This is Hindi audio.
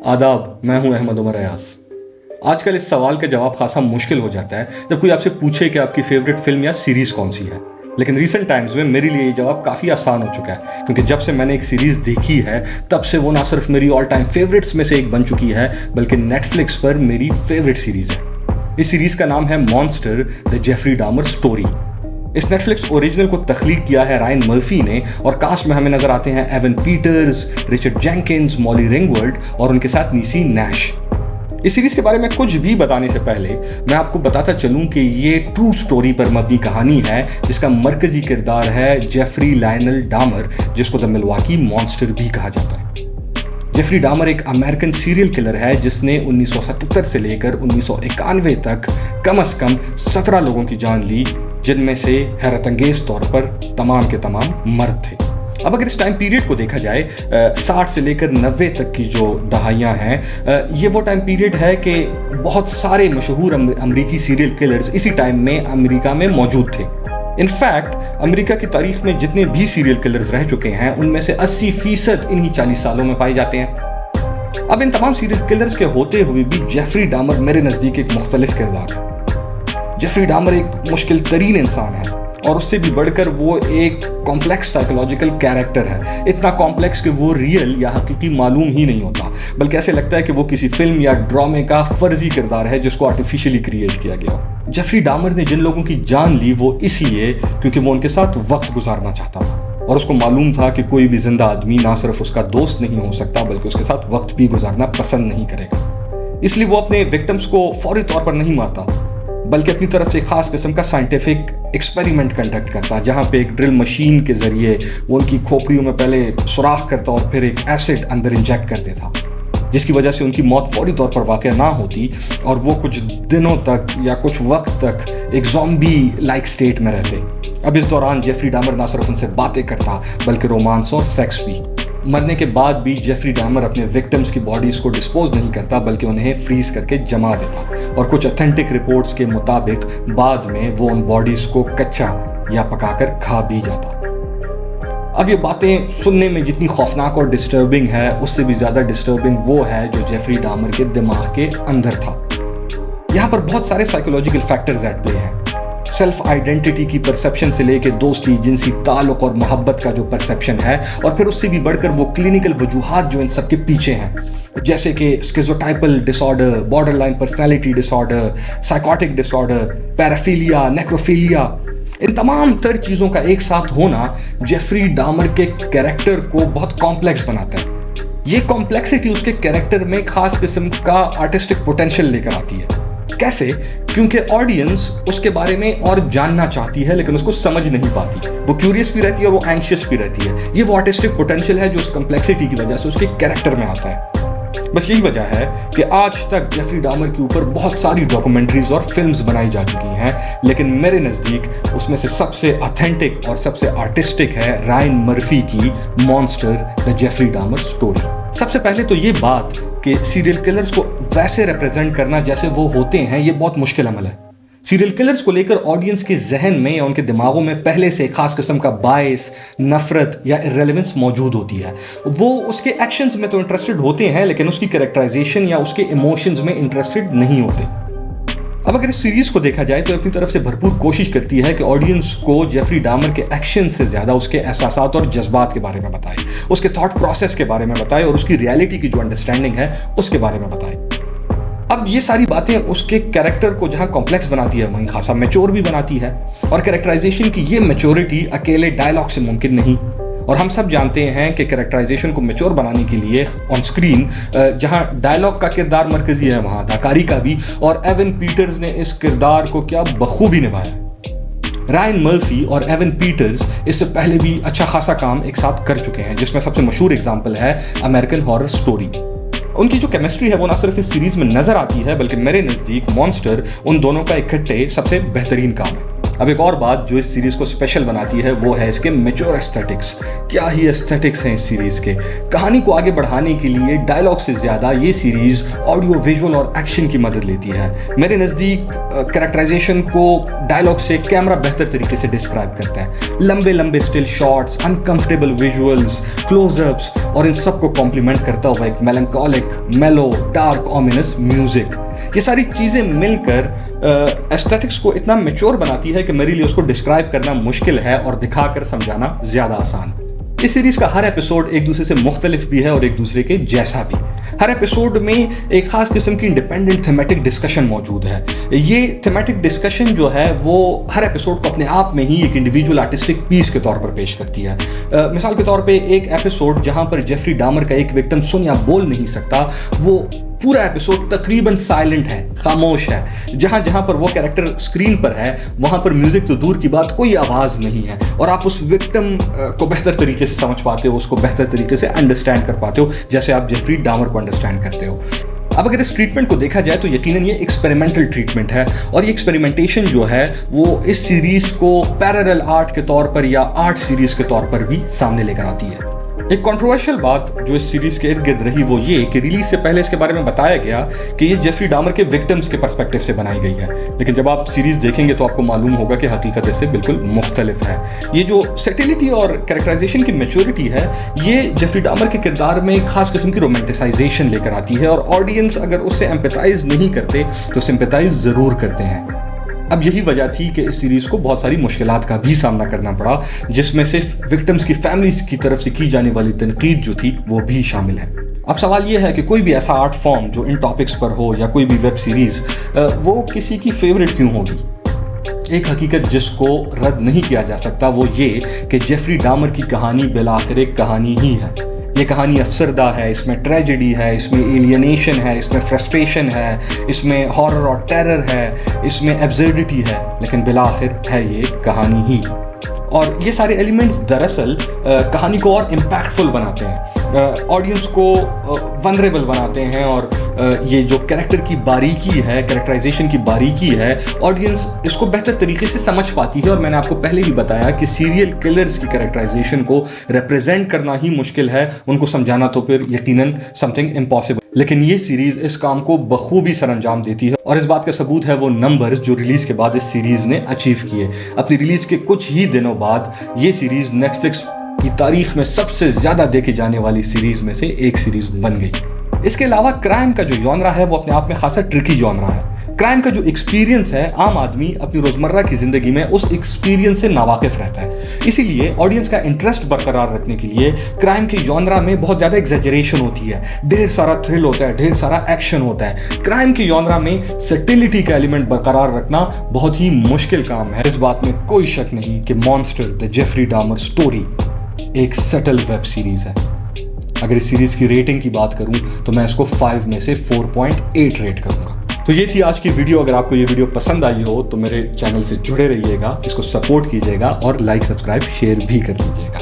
आदाब, मैं हूं अहमद उमर अयाज। आजकल इस सवाल का जवाब खासा मुश्किल हो जाता है जब कोई आपसे पूछे कि आपकी फेवरेट फिल्म या सीरीज कौन सी है। लेकिन रिसेंट टाइम्स में मेरे लिए ये जवाब काफ़ी आसान हो चुका है, क्योंकि जब से मैंने एक सीरीज देखी है तब से वो ना सिर्फ मेरी ऑल टाइम फेवरेट्स में से एक बन चुकी है, बल्कि नेटफ्लिक्स पर मेरी फेवरेट सीरीज है। इस सीरीज का नाम है Monster the Jeffrey Dahmer story. इस नेटफ्लिक्स ओरिजिनल को तख्लीक किया है रायन मर्फी ने, और कास्ट में हमें नजर आते हैं Evan Peters, Richard Jenkins, Molly Ringwald और उनके साथ नीसी नैश। इस सीरीज के बारे में कुछ भी बताने से पहले मैं आपको बताता चलूं कि ये ट्रू स्टोरी पर मबनी कहानी है, जिसका मरकजी किरदार है जेफरी लायनल डामर, जिसको द मिल्वाकी मॉन्स्टर भी कहा जाता है। जेफरी डामर एक अमेरिकन सीरियल किलर है जिसने 1977 से लेकर 1991 तक कम से कम 17 लोगों की जान ली, जिनमें से हैरतअंगेज तौर पर तमाम के तमाम मर्द थे। अब अगर इस टाइम पीरियड को देखा जाए, 60 से लेकर 90 तक की जो दहाइयाँ हैं, ये वो टाइम पीरियड है कि बहुत सारे मशहूर अमरीकी सीरियल किलर्स इसी टाइम में अमेरिका में मौजूद थे। इनफैक्ट अमेरिका की तारीख में जितने भी सीरियल किलर्स रह चुके हैं उनमें से 80% इन्हीं 40 सालों में पाए जाते हैं। अब इन तमाम सीरियल किलर्स के होते हुए भी जेफरी डामर मेरे नज़दीक एक मुख्तलिफ किरदार है। जेफरी डामर एक मुश्किल तरीन इंसान है, और उससे भी बढ़कर वो एक कॉम्प्लेक्स साइकोलॉजिकल कैरेक्टर है। इतना कॉम्प्लेक्स कि वो रियल या हकीकी मालूम ही नहीं होता, बल्कि ऐसे लगता है कि वो किसी फिल्म या ड्रामे का फर्जी किरदार है जिसको आर्टिफिशियली क्रिएट किया गया हो। जेफरी डामर ने जिन लोगों की जान ली वो इसलिए क्योंकि वो उनके साथ वक्त गुजारना चाहता था, और उसको मालूम था कि कोई भी जिंदा आदमी ना सिर्फ उसका दोस्त नहीं हो सकता बल्कि उसके साथ वक्त भी गुजारना पसंद नहीं करेगा। इसलिए वो अपने विक्टिम्स को फौरी तौर पर नहीं मारता, बल्कि अपनी तरफ से एक खास किस्म का साइंटिफिक एक्सपेरिमेंट कंडक्ट करता, जहाँ पे एक ड्रिल मशीन के जरिए वो उनकी खोपड़ियों में पहले सुराख करता और फिर एक एसिड अंदर इंजेक्ट कर देता, जिसकी वजह से उनकी मौत फौरी तौर पर वाक़या ना होती और वो कुछ दिनों तक या कुछ वक्त तक एक ज़ॉम्बी लाइक स्टेट में रहते। अब इस दौरान जेफरी डामर ना सिर्फ उनसे बातें करता बल्कि रोमांस और सेक्स भी। मरने के बाद भी जेफरी डामर अपने विक्टिम्स की बॉडीज़ को डिस्पोज नहीं करता बल्कि उन्हें फ्रीज करके जमा देता, और कुछ ऑथेंटिक रिपोर्ट्स के मुताबिक बाद में वो उन बॉडीज़ को कच्चा या पकाकर खा भी जाता। अब ये बातें सुनने में जितनी खौफनाक और डिस्टर्बिंग है, उससे भी ज़्यादा डिस्टर्बिंग वो है जो जेफरी डामर के दिमाग के अंदर था। यहाँ पर बहुत सारे साइकोलॉजिकल फैक्टर्स एट प्ले हैं। सेल्फ आइडेंटिटी की परसेप्शन से लेके दोस्ती, जिनसी ताल्लुक और मोहब्बत का जो परसेप्शन है, और फिर उससे भी बढ़कर वो क्लिनिकल वजूहात जो इन सब के पीछे हैं, जैसे कि schizotypal disorder, borderline personality disorder, psychotic disorder, paraphilia, necrophilia. इन तमाम तर चीज़ों का एक साथ होना जेफरी डामर के कैरेक्टर को बहुत कॉम्प्लेक्स बनाता है। ये कॉम्प्लेक्सिटी उसके कैरेक्टर में खास किस्म का आर्टिस्टिक पोटेंशियल लेकर आती है। कैसे? क्योंकि ऑडियंस उसके बारे में और जानना चाहती है लेकिन उसको समझ नहीं पाती। वो क्यूरियस भी रहती है और वो एंग्शियस भी रहती है। ये वो आर्टिस्टिक पोटेंशियल है जो उस कॉम्प्लेक्सिटी की वजह से उसके कैरेक्टर में आता है। बस यही वजह है कि आज तक जेफरी डामर के ऊपर बहुत सारी डॉक्यूमेंट्रीज और फिल्म्स बनाई जा चुकी हैं, लेकिन मेरे नज़दीक उसमें से सबसे ऑथेंटिक और सबसे आर्टिस्टिक है रायन मर्फी की Monster the Jeffrey Dahmer story. सबसे पहले तो ये बात कि सीरियल किलर्स को वैसे रिप्रेजेंट करना जैसे वो होते हैं, ये बहुत मुश्किल अमल है। सीरियल किलर्स को लेकर ऑडियंस के जहन में या उनके दिमागों में पहले से खास किस्म का बायस, नफरत या इरेलेवेंस मौजूद होती है। वो उसके एक्शंस में तो इंटरेस्टेड होते हैं लेकिन उसकी कैरेक्टराइजेशन या उसके इमोशंस में इंटरेस्टेड नहीं होते। अब अगर इस सीरीज को देखा जाए तो अपनी तरफ से भरपूर कोशिश करती है कि ऑडियंस को जेफरी डामर के एक्शन से ज़्यादा उसके एहसासात और जज्बात के बारे में बताए, उसके थॉट प्रोसेस के बारे में बताए और उसकी रियलिटी की जो अंडरस्टैंडिंग है उसके बारे में बताए। अब ये सारी बातें उसके कैरेक्टर को जहाँ कॉम्प्लेक्स बनाती है वहीं खासा मैच्योर भी बनाती है, और कैरेक्टराइजेशन की ये मैच्योरिटी अकेले डायलॉग से मुमकिन नहीं। और हम सब जानते हैं कि कैरेक्टराइजेशन को मैच्योर बनाने के लिए ऑन स्क्रीन जहां डायलॉग का किरदार मरकजी है वहां अदाकारी का भी, और एवन पीटर्स ने इस किरदार को क्या बखूबी निभाया। रायन मर्फी और एवन पीटर्स इससे पहले भी अच्छा खासा काम एक साथ कर चुके हैं, जिसमें सबसे मशहूर एग्जाम्पल है अमेरिकन हॉरर स्टोरी। उनकी जो केमिस्ट्री है वो ना सिर्फ इस सीरीज में नजर आती है बल्कि मेरे नज़दीक मॉन्स्टर उन दोनों का इकट्ठे सबसे बेहतरीन काम है। अब एक और बात जो इस सीरीज़ को स्पेशल बनाती है वो है इसके मैच्योर एस्थेटिक्स। क्या ही एस्थेटिक्स हैं इस सीरीज़ के। कहानी को आगे बढ़ाने के लिए डायलॉग से ज़्यादा ये सीरीज़ ऑडियो, विजुअल और एक्शन की मदद लेती है। मेरे नज़दीक कैरेक्टराइजेशन को डायलॉग से कैमरा बेहतर तरीके से डिस्क्राइब करता है। लंबे लंबे still shots, uncomfortable visuals, close-ups और इन सब को कॉम्प्लीमेंट करता हुआ एक मेलंकोलिक, मेलो, डार्क, ऑमिनस म्यूजिक, ये सारी चीज़ें मिलकर एस्थेटिक्स को इतना मैच्योर बनाती है कि मेरे लिए उसको डिस्क्राइब करना मुश्किल है और दिखाकर समझाना ज़्यादा आसान। इस सीरीज़ का हर एपिसोड एक दूसरे से मुख्तलिफ भी है और एक दूसरे के जैसा भी। हर एपिसोड में एक ख़ास किस्म की इंडिपेंडेंट थीमेटिक डिस्कशन मौजूद है। ये थीमेटिक डिस्कशन जो है वो हर एपिसोड को अपने आप में ही एक इंडिविजुअल आर्टिस्टिक पीस के तौर पर पेश करती है। मिसाल के तौर पे एक एपिसोड जहाँ पर जेफरी डामर का एक विक्टिम सुन या बोल नहीं सकता, वो पूरा एपिसोड तकरीबन साइलेंट है, खामोश है। जहाँ जहाँ पर वो कैरेक्टर स्क्रीन पर है वहाँ पर म्यूजिक तो दूर की बात, कोई आवाज़ नहीं है और आप उस विक्टिम को बेहतर तरीके से समझ पाते हो, उसको बेहतर तरीके से अंडरस्टैंड कर पाते हो, जैसे आप जेफरी डामर को अंडरस्टैंड करते हो। अब अगर इस ट्रीटमेंट को देखा जाए तो यकीनन ये एक्सपेरिमेंटल ट्रीटमेंट है और ये एक्सपेरिमेंटेशन जो है वो इस सीरीज़ को पैरेलल आर्ट के तौर पर या आर्ट सीरीज़ के तौर पर भी सामने लेकर आती है। एक कंट्रोवर्शियल बात जो इस सीरीज के इर्द गिर्द रही वो ये कि रिलीज से पहले इसके बारे में बताया गया कि ये जेफरी डामर के विक्टिम्स के पर्सपेक्टिव से बनाई गई है, लेकिन जब आप सीरीज देखेंगे तो आपको मालूम होगा कि हकीकत इससे बिल्कुल मुख्तलिफ है। ये जो सेटिलिटी और कैरेक्टराइजेशन की मैच्योरिटी है ये जेफरी डामर के किरदार में एक खास किस्म की रोमांटिसाइजेशन लेकर आती है और ऑडियंस अगर उससे एम्पैथाइज नहीं करते तो सिंपैथाइज ज़रूर करते हैं। अब यही वजह थी कि इस सीरीज़ को बहुत सारी मुश्किलात का भी सामना करना पड़ा, जिसमें से विक्टिम्स की फैमिलीज की तरफ से की जाने वाली तनकीद जो थी वो भी शामिल है। अब सवाल ये है कि कोई भी ऐसा आर्ट फॉर्म जो इन टॉपिक्स पर हो या कोई भी वेब सीरीज़ वो किसी की फेवरेट क्यों होगी। एक हकीकत जिसको रद्द नहीं किया जा सकता वो ये कि जेफरी डामर की कहानी बिलाखिर एक कहानी ही है। ये कहानी अफसरदा है, इसमें ट्रेजेडी है, इसमें एलियनेशन है, इसमें फ्रस्ट्रेशन है, इसमें हॉरर और टेरर है, इसमें एब्सर्डिटी है, लेकिन बिलाखिर है ये कहानी ही। और ये सारे एलिमेंट्स दरअसल कहानी को और इम्पैक्टफुल बनाते हैं, ऑडियंस को वनरेबल बनाते हैं और ये जो कैरेक्टर की बारीकी है, कैरेक्टराइजेशन की बारीकी है, ऑडियंस इसको बेहतर तरीके से समझ पाती है। और मैंने आपको पहले भी बताया कि सीरियल किलर्स की कैरेक्टराइजेशन को रिप्रेजेंट करना ही मुश्किल है, उनको समझाना तो फिर यकीनन समथिंग इम्पॉसिबल। लेकिन ये सीरीज़ इस काम को बखूबी सरअंजाम देती है और इस बात का सबूत है वो नंबर्स जो रिलीज़ के बाद इस सीरीज़ ने अचीव किए। अपनी रिलीज़ के कुछ ही दिनों बाद ये सीरीज़ नेटफ्लिक्स की तारीख में सबसे ज़्यादा देखी जाने वाली सीरीज़ में से एक सीरीज़ बन गई। इसके अलावा क्राइम का जो जॉनरा है वो अपने आप में खासा ट्रिकी जॉनरा है। क्राइम का जो एक्सपीरियंस है, आम आदमी अपनी रोज़मर्रा की ज़िंदगी में उस एक्सपीरियंस से नावाकिफ़ रहता है। इसीलिए ऑडियंस का इंटरेस्ट बरकरार रखने के लिए क्राइम के जॉनरा में बहुत ज़्यादा एग्जेजरेशन होती है, ढेर सारा थ्रिल होता है, ढेर सारा एक्शन होता है। क्राइम के जॉनरा में सटिलिटी का एलिमेंट बरकरार रखना बहुत ही मुश्किल काम है। इस बात में कोई शक नहीं कि Monster the Jeffrey Dahmer story एक सटल वेब सीरीज़ है। अगर इस सीरीज़ की रेटिंग की बात करूं तो मैं इसको 5 में से 4.8 रेट करूंगा। तो ये थी आज की वीडियो। अगर आपको ये वीडियो पसंद आई हो तो मेरे चैनल से जुड़े रहिएगा, इसको सपोर्ट कीजिएगा और लाइक, सब्सक्राइब, शेयर भी कर दीजिएगा।